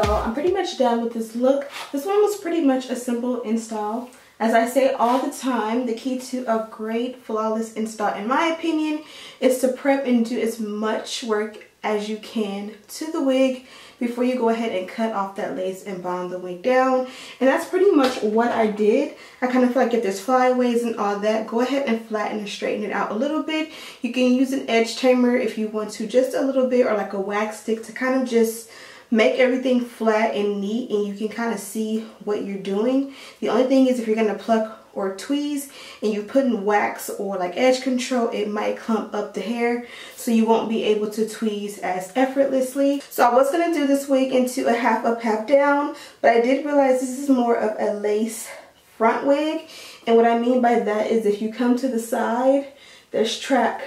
So I'm pretty much done with this look. This one was pretty much a simple install. As I say all the time, the key to a great flawless install, in my opinion, is to prep and do as much work as you can to the wig before you go ahead and cut off that lace and bond the wig down. And that's pretty much what I did. I kind of feel like if there's flyaways and all that, go ahead and flatten and straighten it out a little bit. You can use an edge tamer if you want to, just a little bit, or like a wax stick to kind of just make everything flat and neat, and you can kind of see what you're doing. The only thing is, if you're going to pluck or tweeze and you put in wax or like edge control, it might clump up the hair, so you won't be able to tweeze as effortlessly. So I was going to do this wig into a half up, half down, but I did realize this is more of a lace front wig. And what I mean by that is, if you come to the side, there's track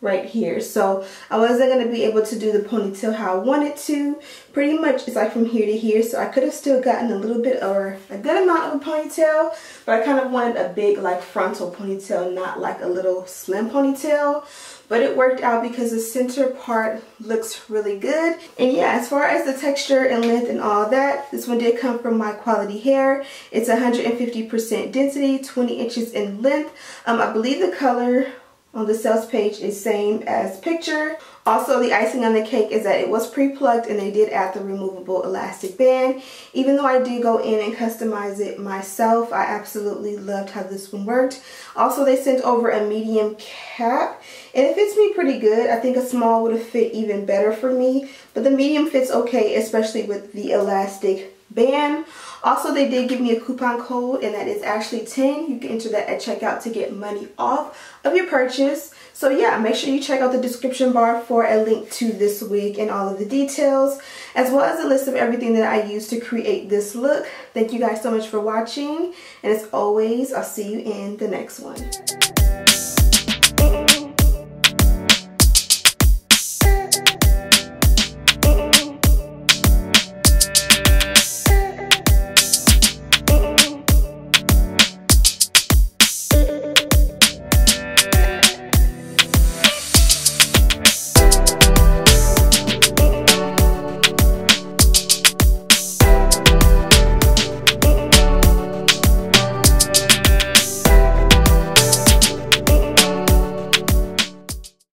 right here, so I wasn't going to be able to do the ponytail how I wanted to. Pretty much it's like from here to here, so I could have still gotten a little bit or a good amount of a ponytail, but I kind of wanted a big like frontal ponytail, not like a little slim ponytail. But it worked out because the center part looks really good. And yeah, as far as the texture and length and all that, this one did come from MyQualityHair. It's 150% density, 20 inches in length. I believe the color on the sales page is same as picture. Also, the icing on the cake is that it was pre-plucked and they did add the removable elastic band. Even though I did go in and customize it myself, I absolutely loved how this one worked. Also, they sent over a medium cap and it fits me pretty good. I think a small would have fit even better for me, but the medium fits okay, especially with the elastic band. Also, they did give me a coupon code, and that is actually 10. You can enter that at checkout to get money off of your purchase. So yeah, make sure you check out the description bar for a link to this wig and all of the details, as well as a list of everything that I used to create this look. Thank you guys so much for watching, and as always, I'll see you in the next one.